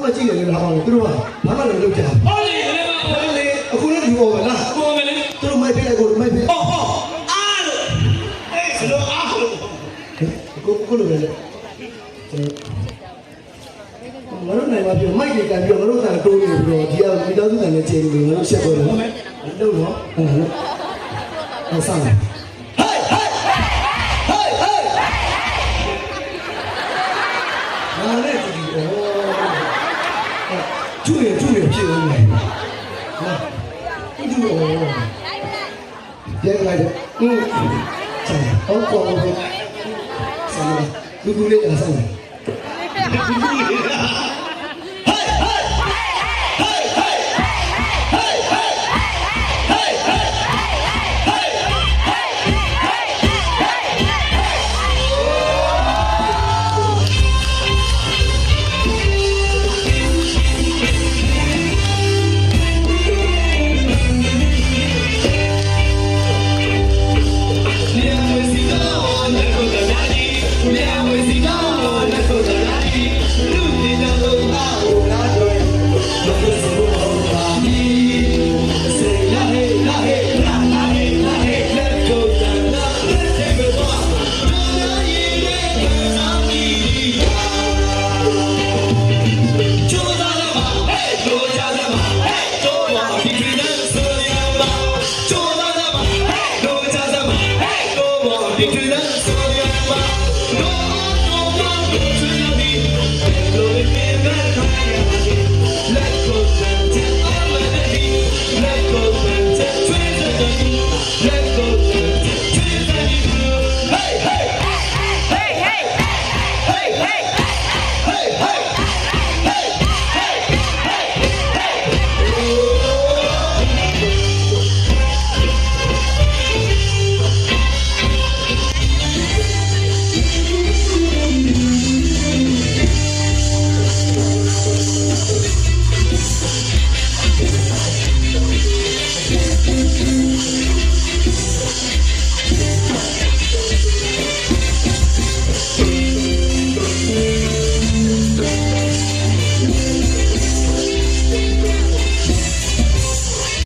မကြည့်ရလေလားအောင်သူတို့ကဘာမှလည်းလုပ်ကြဟုတ်တယ်လေအခုလည်းဒီပေါ်ကလားအခုပဲလေသူတို့မိုက်ပြလိုက်ကိုမိုက်ပြဟောအားလို့အေးစလို့အားလို့ကိုလိုပဲလေငါတို့နိုင်မှာပြောမိုက်တွေကန်ပြောငါတို့ကတိုးနေပြီးတော့ဒီကမိသားစုကလည်းချိန်နေငါတို့ဆက်ပေါ်တယ်ဟုတ်တော့ဟုတ်ဆောင်注意屁人美，啊，注意哦，别来的，上来，好光光，上来，咕咕的上来，